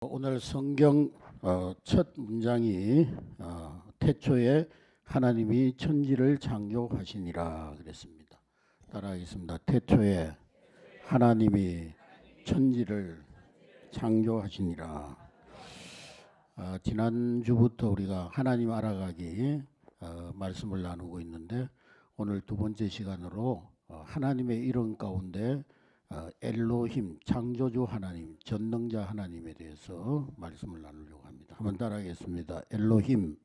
오늘 성경 첫 문장이 태초에 하나님이 천지를 창조하시니라 그랬습니다. 따라하겠습니다. 태초에 하나님이 천지를 창조하시니라. 지난주부터 우리가 하나님 알아가기 말씀을 나누고 있는데 오늘 두 번째 시간으로 하나님의 이름 가운데 엘로힘, 창조주 하나님, 전능자 하나님에 대해서 말씀을 나누려고 합니다. 한번 따라하겠습니다. 엘로힘,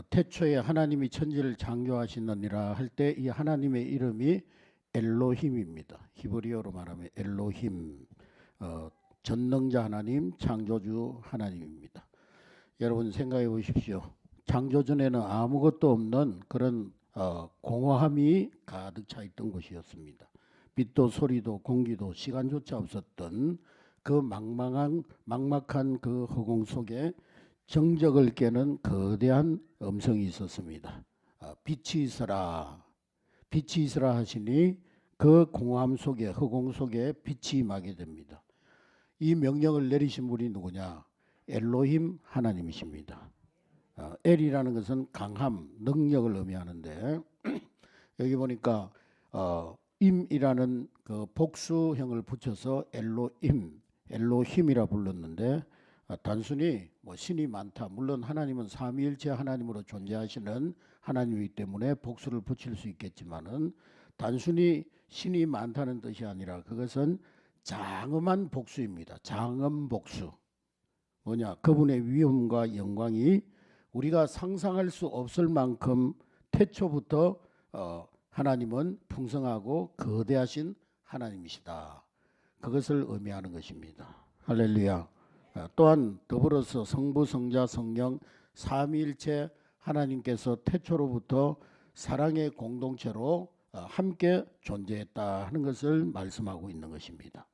태초에 하나님이 천지를 창조하시느니라 할 때 이 하나님의 이름이 엘로힘입니다. 히브리어로 말하면 엘로힘, 전능자 하나님, 창조주 하나님입니다. 여러분 생각해 보십시오. 창조 전에는 아무것도 없는 그런 공허함이 가득 차 있던 곳이었습니다. 빛도 소리도 공기도 시간조차 없었던 그 막막한 그 허공 속에 정적을 깨는 거대한 음성이 있었습니다. 빛이 있어라, 빛이 있어라 하시니 그 공허함 속에, 허공 속에 빛이 임하게 됩니다. 이 명령을 내리신 분이 누구냐? 엘로힘 하나님이십니다. 엘이라는 것은 강함, 능력을 의미하는데 여기 보니까 임이라는 그 복수형을 붙여서 엘로힘이라 불렀는데 단순히 뭐 신이 많다. 물론 하나님은 삼위일체 하나님으로 존재하시는 하나님이기 때문에 복수를 붙일 수 있겠지만은 단순히 신이 많다는 뜻이 아니라 그것은 장엄한 복수입니다. 장엄 복수. 뭐냐? 그분의 위엄과 영광이 우리가 상상할 수 없을 만큼 태초부터 하나님은 풍성하고 거대하신 하나님이시다. 그것을 의미하는 것입니다. 할렐루야. 또한 더불어서 성부, 성자, 성령 삼위일체 하나님께서 태초로부터 사랑의 공동체로 함께 존재했다 하는 것을 말씀하고 있는 것입니다.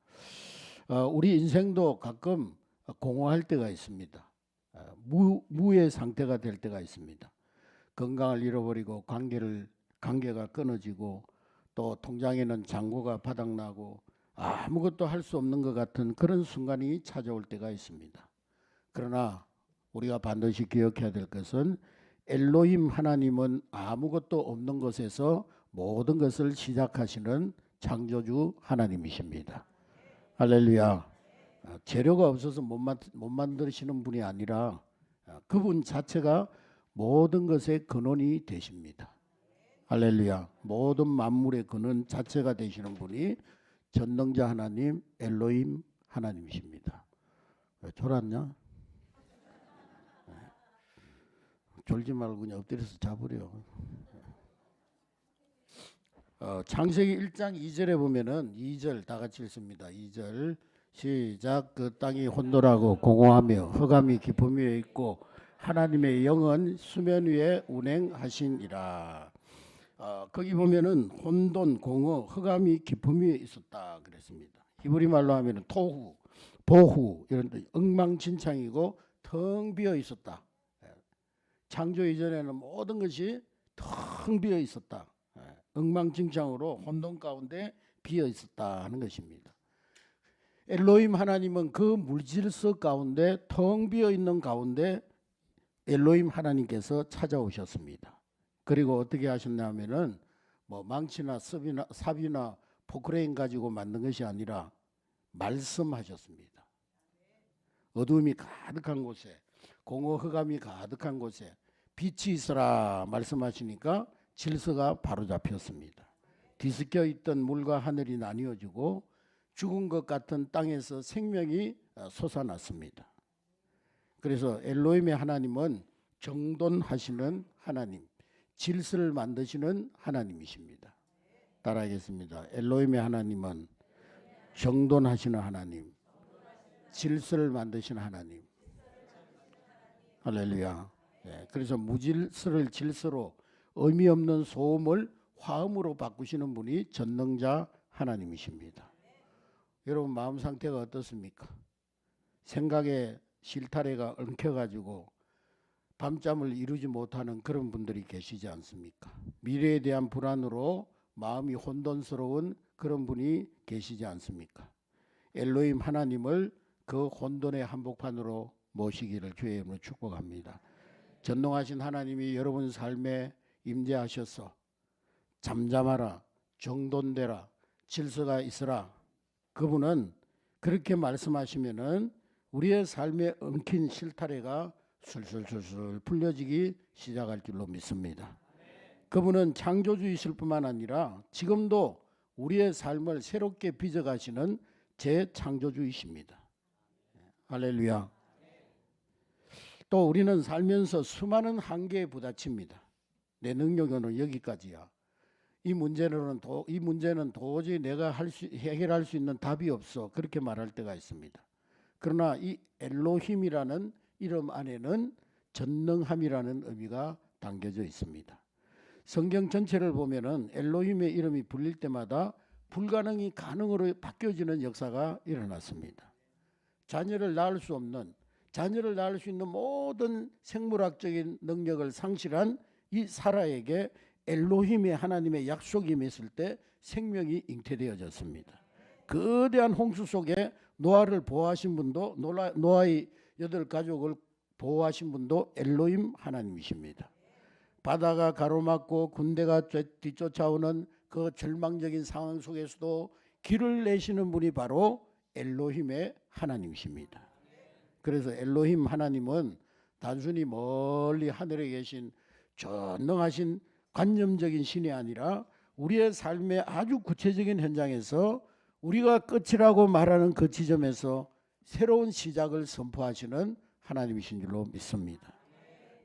우리 인생도 가끔 공허할 때가 있습니다. 무의 상태가 될 때가 있습니다. 건강을 잃어버리고 관계가 끊어지고 또 통장에는 잔고가 바닥나고 아무것도 할 수 없는 것 같은 그런 순간이 찾아올 때가 있습니다. 그러나 우리가 반드시 기억해야 될 것은 엘로힘 하나님은 아무것도 없는 것에서 모든 것을 시작하시는 창조주 하나님이십니다. 할렐루야. 재료가 없어서 못 만드시는 분이 아니라 그분 자체가 모든 것의 근원이 되십니다. 할렐루야. 모든 만물의 근원 자체가 되시는 분이 전능자 하나님 엘로힘 하나님이십니다. 왜 졸았냐? 졸지 말고 그냥 엎드려서 자버려. 창세기 1장 2절에 보면은 2절 다 같이 읽습니다. 2절 시작. 그 땅이 혼돈하고 공허하며 흑암이 깊음 위에 있고 하나님의 영은 수면 위에 운행하시니라. 거기 보면은 혼돈, 공허, 흑암이 깊음 위에 있었다 그랬습니다. 히브리 말로 하면은 토후, 보후 이런 엉망진창이고 텅 비어 있었다. 창조 이전에는 모든 것이 텅 비어 있었다. 엉망진창으로 혼돈 가운데 비어 있었다 하는 것입니다. 엘로힘 하나님은 그 물질서 가운데 텅 비어 있는 가운데 엘로힘 하나님께서 찾아오셨습니다. 그리고 어떻게 하셨냐면은 뭐 망치나 삽이나 포크레인 가지고 만든 것이 아니라 말씀하셨습니다. 어두움이 가득한 곳에 공허 흑암이 가득한 곳에 빛이 있어라 말씀하시니까 질서가 바로 잡혔습니다. 뒤섞여 있던 물과 하늘이 나뉘어지고 죽은 것 같은 땅에서 생명이 솟아났습니다. 그래서 엘로힘의 하나님은 정돈하시는 하나님, 질서를 만드시는 하나님이십니다. 따라하겠습니다. 엘로힘의 하나님은 정돈하시는 하나님, 질서를 만드시는 하나님. 할렐루야. 그래서 무질서를 질서로 의미 없는 소음을 화음으로 바꾸시는 분이 전능자 하나님이십니다. 여러분 마음 상태가 어떻습니까? 생각에 실타래가 엉켜가지고 밤잠을 이루지 못하는 그런 분들이 계시지 않습니까? 미래에 대한 불안으로 마음이 혼돈스러운 그런 분이 계시지 않습니까? 엘로힘 하나님을 그 혼돈의 한복판으로 모시기를 주의 이름으로 축복합니다. 전능하신 하나님이 여러분 삶에 임재하셔서 잠잠하라, 정돈되라, 질서가 있으라. 그분은 그렇게 말씀하시면은 우리의 삶에 엉킨 실타래가 술술술술 풀려지기 시작할 줄로 믿습니다. 그분은 창조주이실 뿐만 아니라 지금도 우리의 삶을 새롭게 빚어가시는 재창조주이십니다. 할렐루야. 또 우리는 살면서 수많은 한계에 부딪힙니다. 내 능력으로는 여기까지야. 이 문제는 도저히 내가 해결할 수 있는 답이 없어. 그렇게 말할 때가 있습니다. 그러나 이 엘로힘이라는 이름 안에는 전능함이라는 의미가 담겨져 있습니다. 성경 전체를 보면은 엘로힘의 이름이 불릴 때마다 불가능이 가능으로 바뀌어지는 역사가 일어났습니다. 자녀를 낳을 수 있는 모든 생물학적인 능력을 상실한 이 사라에게 엘로힘의 하나님의 약속이 맺을 때 생명이 잉태되어졌습니다. 거대한 홍수 속에 노아를 보호하신 분도, 노아의 8가족을 보호하신 분도 엘로힘 하나님이십니다. 바다가 가로막고 군대가 뒤쫓아오는 그 절망적인 상황 속에서도 길을 내시는 분이 바로 엘로힘의 하나님이십니다. 그래서 엘로힘 하나님은 단순히 멀리 하늘에 계신 전능하신 관념적인 신이 아니라 우리의 삶의 아주 구체적인 현장에서 우리가 끝이라고 말하는 그 지점에서 새로운 시작을 선포하시는 하나님이신 줄로 믿습니다.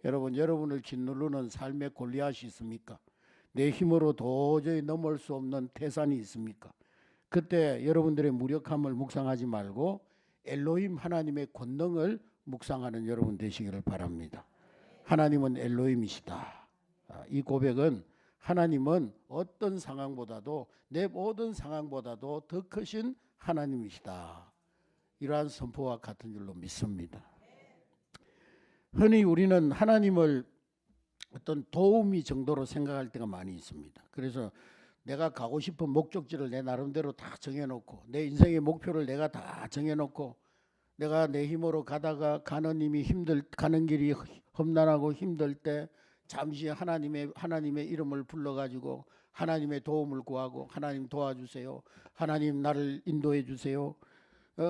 여러분을 짓누르는 삶의 골리앗이 있습니까? 내 힘으로 도저히 넘을 수 없는 태산이 있습니까? 그때 여러분들의 무력함을 묵상하지 말고 엘로힘 하나님의 권능을 묵상하는 여러분 되시기를 바랍니다. 하나님은 엘로힘이시다. 이 고백은 하나님은 어떤 상황보다도, 내 모든 상황보다도 더 크신 하나님이시다. 이러한 선포와 같은 줄로 믿습니다. 흔히 우리는 하나님을 어떤 도우미 정도로 생각할 때가 많이 있습니다. 그래서 내가 가고 싶은 목적지를 내 나름대로 다 정해놓고, 내 인생의 목표를 내가 다 정해놓고, 내가 내 힘으로 가는 길이 험난하고 힘들 때 잠시 하나님의 이름을 불러가지고 하나님의 도움을 구하고, 하나님 도와주세요, 하나님 나를 인도해 주세요.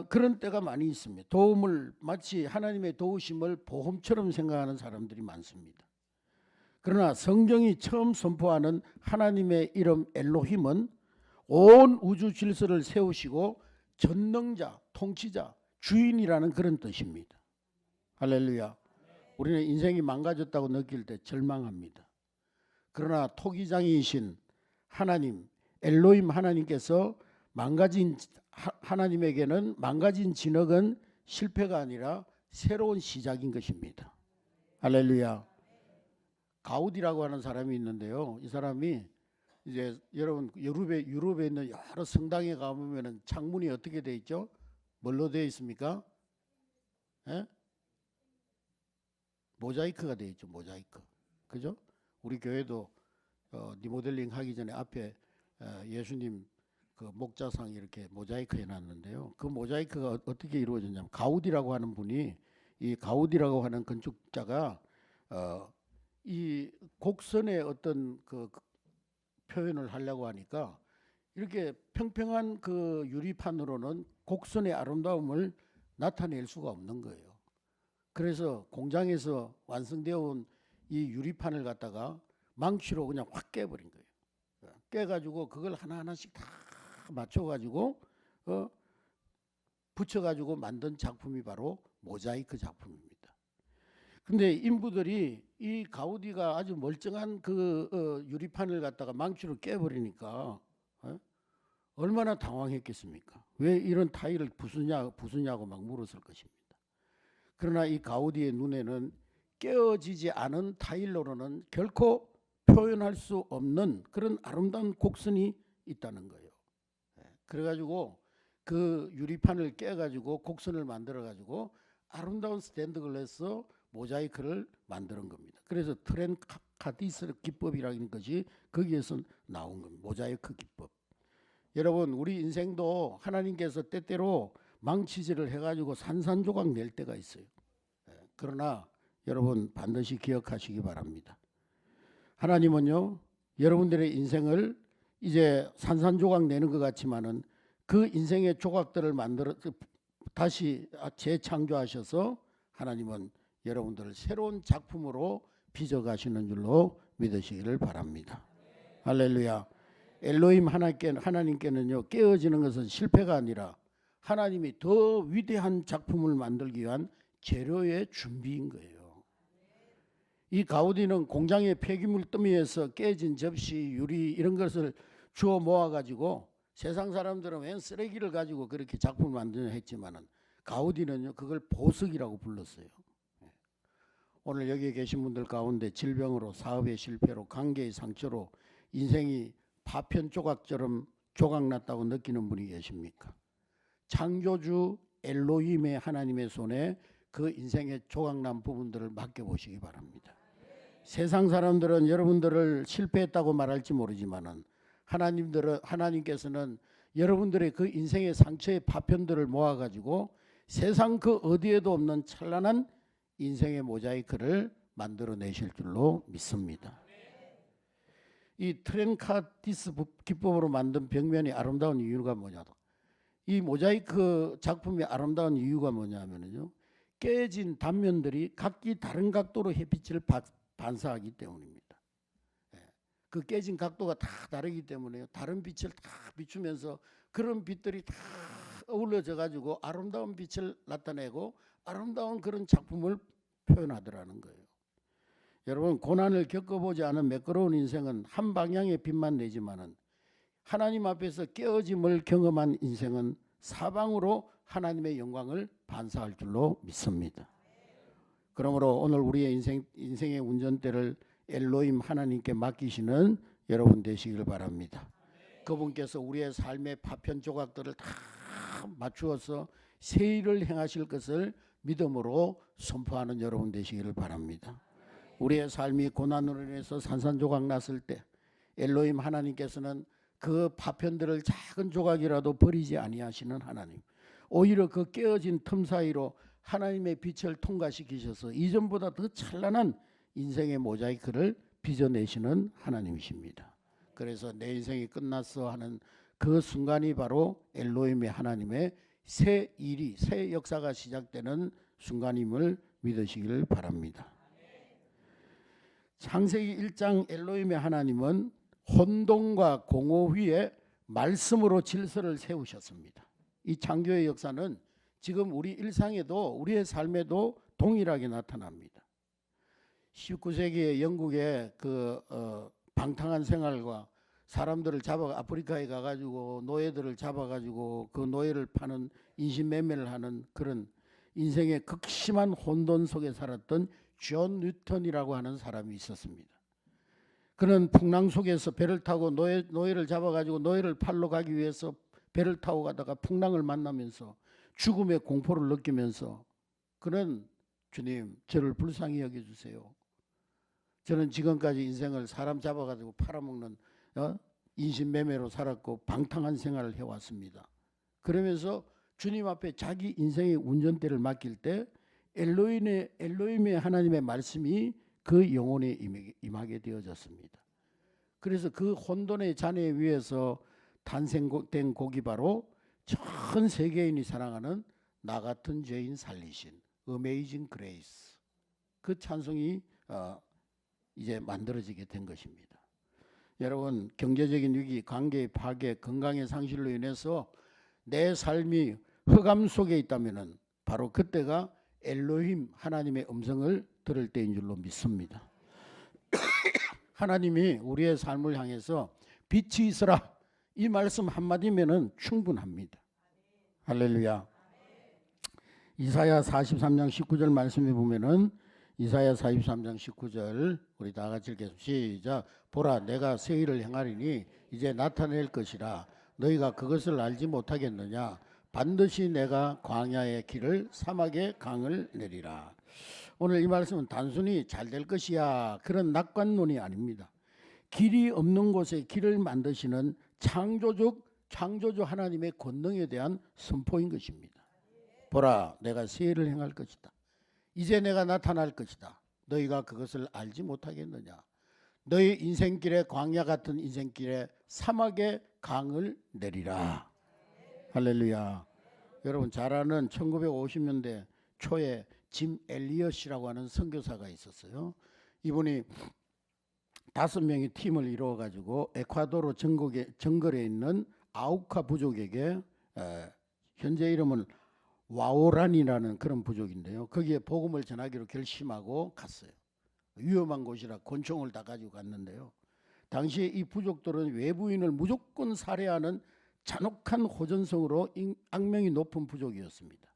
그런 때가 많이 있습니다. 마치 하나님의 도우심을 보험처럼 생각하는 사람들이 많습니다. 그러나 성경이 처음 선포하는 하나님의 이름 엘로힘은 온 우주 질서를 세우시고 전능자, 통치자, 주인이라는 그런 뜻입니다. 할렐루야. 우리는 인생이 망가졌다고 느낄 때 절망합니다. 그러나 토기장이신 하나님, 엘로힘 하나님께서 하나님에게는 망가진 진흙은 실패가 아니라 새로운 시작인 것입니다. 할렐루야. 가우디라고 하는 사람이 있는데요. 이 사람이 이제 여러분 유럽에 있는 여러 성당에 가보면은 창문이 어떻게 돼 있죠? 뭘로 되어 있습니까? 모자이크가 되어 있죠. 모자이크. 그죠? 우리 교회도 리모델링 하기 전에 앞에 예수님 그 목자상 이렇게 모자이크 해놨는데요. 그 모자이크가 어떻게 이루어졌냐면 가우디라고 하는 분이, 이 가우디라고 하는 건축자가 이 곡선의 어떤 그 표현을 하려고 하니까 이렇게 평평한 그 유리판으로는 곡선의 아름다움을 나타낼 수가 없는 거예요. 그래서 공장에서 완성되어 온 이 유리판을 갖다가 망치로 그냥 확 깨버린 거예요. 깨가지고 그걸 하나하나씩 다 맞춰가지고 붙여가지고 만든 작품이 바로 모자이크 작품입니다. 근데 인부들이 이 가우디가 아주 멀쩡한 그 유리판을 갖다가 망치로 깨버리니까 얼마나 당황했겠습니까? 왜 이런 타일을 부수냐고 막 물었을 것입니다. 그러나 이 가우디의 눈에는 깨어지지 않은 타일로는 결코 표현할 수 없는 그런 아름다운 곡선이 있다는 거예요. 그래가지고 그 유리판을 깨가지고 곡선을 만들어가지고 아름다운 스탠드 글래스 모자이크를 만드는 겁니다. 그래서 트렌카디스 기법이라는 것이 거기에서 나온 겁니다. 모자이크 기법. 여러분, 우리 인생도 하나님께서 때때로 망치질을 해가지고 산산조각 낼 때가 있어요. 그러나 여러분 반드시 기억하시기 바랍니다. 하나님은요, 여러분들의 인생을 이제 산산조각 내는 것 같지만은 그 인생의 조각들을 만들어 다시 재창조하셔서 하나님은 여러분들을 새로운 작품으로 빚어가시는 줄로 믿으시기를 바랍니다. 할렐루야. 엘로힘 하나님께는요, 깨어지는 것은 실패가 아니라 하나님이 더 위대한 작품을 만들기 위한 재료의 준비인 거예요. 이 가우디는 공장의 폐기물 더미에서 깨진 접시, 유리 이런 것을 주워 모아가지고 세상 사람들은 웬 쓰레기를 가지고 그렇게 작품을 만드냐 했지만은 가우디는요, 그걸 보석이라고 불렀어요. 오늘 여기 계신 분들 가운데 질병으로, 사업의 실패로, 관계의 상처로 인생이 파편 조각처럼 조각났다고 느끼는 분이 계십니까? 창조주 엘로힘의 하나님의 손에 그 인생의 조각난 부분들을 맡겨보시기 바랍니다. 세상 사람들은 여러분들을 실패했다고 말할지 모르지만은 하나님께서는 여러분들의 그 인생의 상처의 파편들을 모아가지고 세상 그 어디에도 없는 찬란한 인생의 모자이크를 만들어내실 줄로 믿습니다. 이 트렌카티스 기법으로 만든 벽면이 아름다운 이유가 뭐냐? 이 모자이크 작품이 아름다운 이유가 뭐냐면요, 깨진 단면들이 각기 다른 각도로 햇빛을 반사하기 때문입니다. 그 깨진 각도가 다 다르기 때문에 다른 빛을 다 비추면서 그런 빛들이 다 어우러져 가지고 아름다운 빛을 나타내고 아름다운 그런 작품을 표현하더라는 거예요. 여러분, 고난을 겪어보지 않은 매끄러운 인생은 한 방향의 빛만 내지만은 하나님 앞에서 깨어짐을 경험한 인생은 사방으로 하나님의 영광을 반사할 줄로 믿습니다. 그러므로 오늘 우리의 인생의 운전대를 엘로힘 하나님께 맡기시는 여러분 되시길 바랍니다. 그분께서 우리의 삶의 파편 조각들을 다 맞추어서 새 일을 행하실 것을 믿음으로 선포하는 여러분 되시기를 바랍니다. 우리의 삶이 고난으로 인해서 산산조각 났을 때 엘로힘 하나님께서는 그 파편들을 작은 조각이라도 버리지 아니하시는 하나님, 오히려 그 깨어진 틈 사이로 하나님의 빛을 통과시키셔서 이전보다 더 찬란한 인생의 모자이크를 빚어내시는 하나님이십니다. 그래서 내 인생이 끝났어 하는 그 순간이 바로 엘로힘의 하나님의 새 일이, 새 역사가 시작되는 순간임을 믿으시기를 바랍니다. 창세기 1장 엘로힘의 하나님은 혼돈과 공허 위에 말씀으로 질서를 세우셨습니다. 이 창조의 역사는 지금 우리 일상에도, 우리의 삶에도 동일하게 나타납니다. 19세기에 영국의 방탕한 생활과 사람들을 아프리카에 가가지고 노예들을 잡아가지고 그 노예를 파는 인신매매를 하는 그런 인생의 극심한 혼돈 속에 살았던 존 뉴턴이라고 하는 사람이 있었습니다. 그는 풍랑 속에서 배를 타고 노예를 잡아가지고 노예를 팔러 가기 위해서 배를 타고 가다가 풍랑을 만나면서 죽음의 공포를 느끼면서 그는 주님, 저를 불쌍히 여겨주세요. 저는 지금까지 인생을 사람 잡아가지고 팔아먹는 인신매매로 살았고 방탕한 생활을 해왔습니다. 그러면서 주님 앞에 자기 인생의 운전대를 맡길 때 엘로힘의 하나님의 말씀이 그 영혼에 임하게 되어졌습니다. 그래서 그 혼돈의 잔해 위에서 탄생된 곡이 바로 전 세계인이 사랑하는 나 같은 죄인 살리신 Amazing Grace, 그 찬송이 이제 만들어지게 된 것입니다. 여러분, 경제적인 위기, 관계의 파괴, 건강의 상실로 인해서 내 삶이 흑암 속에 있다면은 바로 그때가 엘로힘 하나님의 음성을 들을 때인 줄로 믿습니다. 하나님이 우리의 삶을 향해서 빛이 있으라, 이 말씀 한마디면은 충분합니다. 할렐루야. 이사야 43장 19절 말씀에 보면은 이사야 43장 19절 우리 다 같이 읽겠습니다. 시작. 보라, 내가 새 일을 행하리니 이제 나타낼 것이라 너희가 그것을 알지 못하겠느냐. 반드시 내가 광야의 길을 사막의 강을 내리라. 오늘 이 말씀은 단순히 잘 될 것이야 그런 낙관론이 아닙니다. 길이 없는 곳에 길을 만드시는 창조주 하나님의 권능에 대한 선포인 것입니다. 보라, 내가 새 일을 행할 것이다. 이제 내가 나타날 것이다. 너희가 그것을 알지 못하겠느냐. 너희 인생길에, 광야 같은 인생길에 사막의 강을 내리라. 할렐루야. 여러분 잘 아는 1950년대 초에 짐 엘리엇이라고 하는 선교사가 있었어요. 이분이 5명의 팀을 이루어 가지고 에콰도르 정글에 있는 아우카 부족에게, 현재 이름은 와오란이라는 그런 부족인데요, 거기에 복음을 전하기로 결심하고 갔어요. 위험한 곳이라 권총을 다 가지고 갔는데요, 당시에 이 부족들은 외부인을 무조건 살해하는 잔혹한 호전성으로 악명이 높은 부족이었습니다.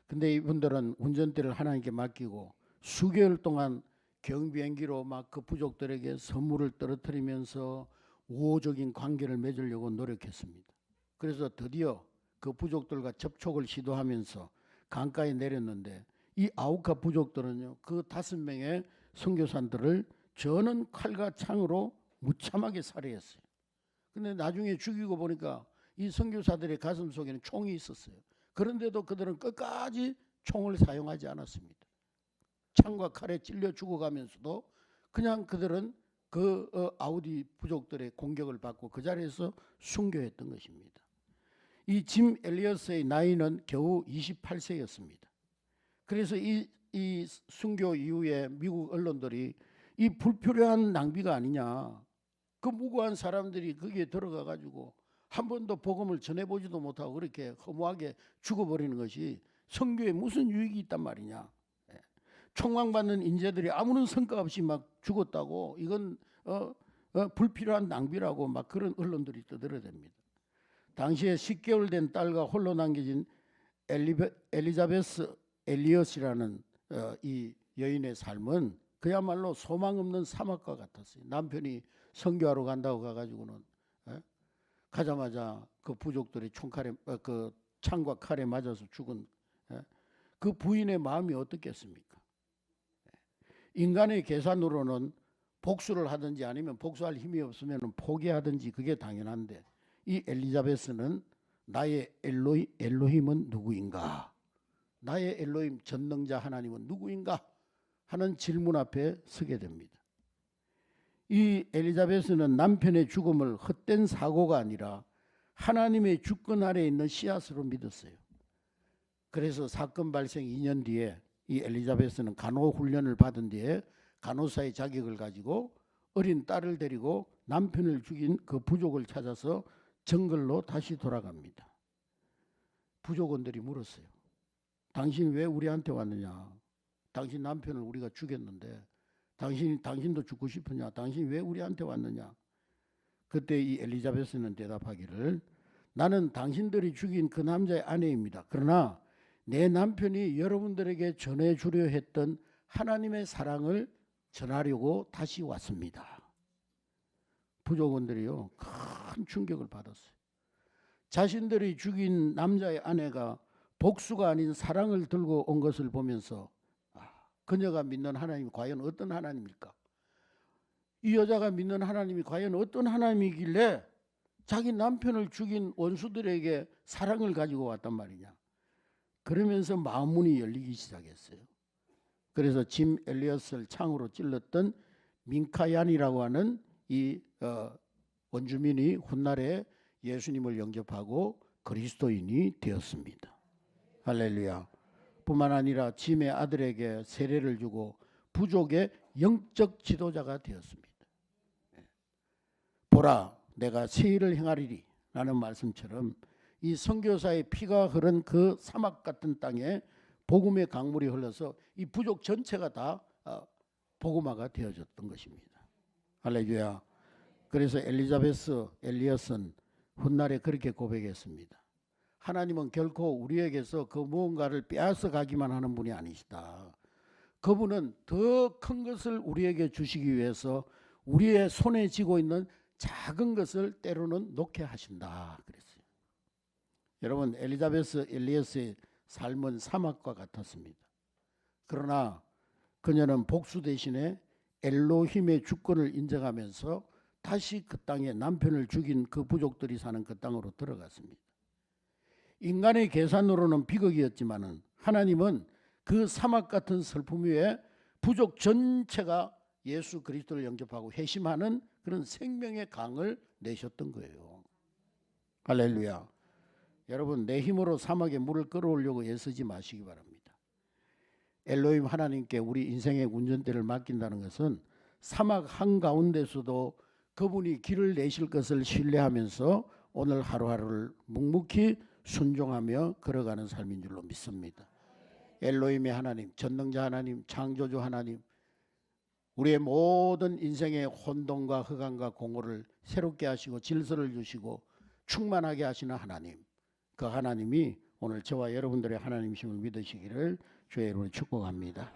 근데 이분들은 운전대를 하나님께 맡기고 수개월 동안 경비행기로 막 그 부족들에게 선물을 떨어뜨리면서 우호적인 관계를 맺으려고 노력했습니다. 그래서 드디어 그 부족들과 접촉을 시도하면서 강가에 내렸는데, 이 아우카 부족들은요, 그 5명의 선교사들을 저는 칼과 창으로 무참하게 살해했어요. 근데 나중에 죽이고 보니까 이 선교사들의 가슴 속에는 총이 있었어요. 그런데도 그들은 끝까지 총을 사용하지 않았습니다. 창과 칼에 찔려 죽어가면서도 그냥 그들은 그 아우디 부족들의 공격을 받고 그 자리에서 순교했던 것입니다. 이 짐 엘리엇의 나이는 겨우 28세였습니다. 그래서 이 순교 이후에 미국 언론들이 이 불필요한 낭비가 아니냐, 그 무고한 사람들이 거기에 들어가 가지고 한 번도 복음을 전해보지도 못하고 그렇게 허무하게 죽어버리는 것이 선교에 무슨 유익이 있단 말이냐, 총망받는 인재들이 아무런 성과 없이 막 죽었다고, 이건 불필요한 낭비라고 막 그런 언론들이 떠들어댑니다. 당시에 10개월 된 딸과 홀로 남겨진 엘리자베스 엘리엇이라는 이 여인의 삶은 그야말로 소망 없는 사막과 같았어요. 남편이 선교하러 간다고 가가지고는 가자마자 그 부족들이 그 창과 칼에 맞아서 죽은 그 부인의 마음이 어떻겠습니까? 인간의 계산으로는 복수를 하든지 아니면 복수할 힘이 없으면 포기하든지 그게 당연한데, 이 엘리자베스는 나의 엘로힘은 누구인가, 나의 엘로힘 전능자 하나님은 누구인가 하는 질문 앞에 서게 됩니다. 이 엘리자베스는 남편의 죽음을 헛된 사고가 아니라 하나님의 주권 아래에 있는 씨앗으로 믿었어요. 그래서 사건 발생 2년 뒤에 이 엘리자베스는 간호 훈련을 받은 뒤에 간호사의 자격을 가지고 어린 딸을 데리고 남편을 죽인 그 부족을 찾아서 정글로 다시 돌아갑니다. 부족원들이 물었어요. 당신 왜 우리한테 왔느냐? 당신 남편을 우리가 죽였는데 당신도 죽고 싶으냐? 당신 왜 우리한테 왔느냐? 그때 이 엘리자베스는 대답하기를, 나는 당신들이 죽인 그 남자의 아내입니다. 그러나 내 남편이 여러분들에게 전해주려 했던 하나님의 사랑을 전하려고 다시 왔습니다. 부족원들이요, 큰 충격을 받았어요. 자신들이 죽인 남자의 아내가 복수가 아닌 사랑을 들고 온 것을 보면서 그녀가 믿는 하나님이 과연 어떤 하나님일까? 이 여자가 믿는 하나님이 과연 어떤 하나님이길래 자기 남편을 죽인 원수들에게 사랑을 가지고 왔단 말이냐? 그러면서 마음문이 열리기 시작했어요. 그래서 짐 엘리엇을 창으로 찔렀던 민카얀이라고 하는 이 원주민이 훗날에 예수님을 영접하고 그리스도인이 되었습니다. 할렐루야. 뿐만 아니라 짐의 아들에게 세례를 주고 부족의 영적 지도자가 되었습니다. 보라, 내가 새 일을 행하리리 라는 말씀처럼 이 선교사의 피가 흐른 그 사막 같은 땅에 복음의 강물이 흘러서 이 부족 전체가 다 복음화가 되어졌던 것입니다. 할렐루야. 그래서 엘리자베스 엘리엇은 훗날에 그렇게 고백했습니다. 하나님은 결코 우리에게서 그 무언가를 빼앗아 가기만 하는 분이 아니시다. 그분은 더 큰 것을 우리에게 주시기 위해서 우리의 손에 쥐고 있는 작은 것을 때로는 놓게 하신다 그랬어요. 여러분, 엘리자베스 엘리엇의 삶은 사막과 같았습니다. 그러나 그녀는 복수 대신에 엘로힘의 주권을 인정하면서 다시 그 땅에 남편을 죽인 그 부족들이 사는 그 땅으로 들어갔습니다. 인간의 계산으로는 비극이었지만은 하나님은 그 사막 같은 슬픔 위에 부족 전체가 예수 그리스도를 영접하고 회심하는 그런 생명의 강을 내셨던 거예요. 할렐루야. 여러분, 내 힘으로 사막에 물을 끌어오려고 애쓰지 마시기 바랍니다. 엘로힘 하나님께 우리 인생의 운전대를 맡긴다는 것은 사막 한가운데서도 그분이 길을 내실 것을 신뢰하면서 오늘 하루하루를 묵묵히 순종하며 걸어가는 삶인 줄로 믿습니다. 엘로힘의 하나님, 전능자 하나님, 창조주 하나님, 우리의 모든 인생의 혼돈과 흑암과 공허를 새롭게 하시고 질서를 주시고 충만하게 하시는 하나님, 그 하나님이 오늘 저와 여러분들의 하나님이심을 믿으시기를 주의 이름으로 축복합니다.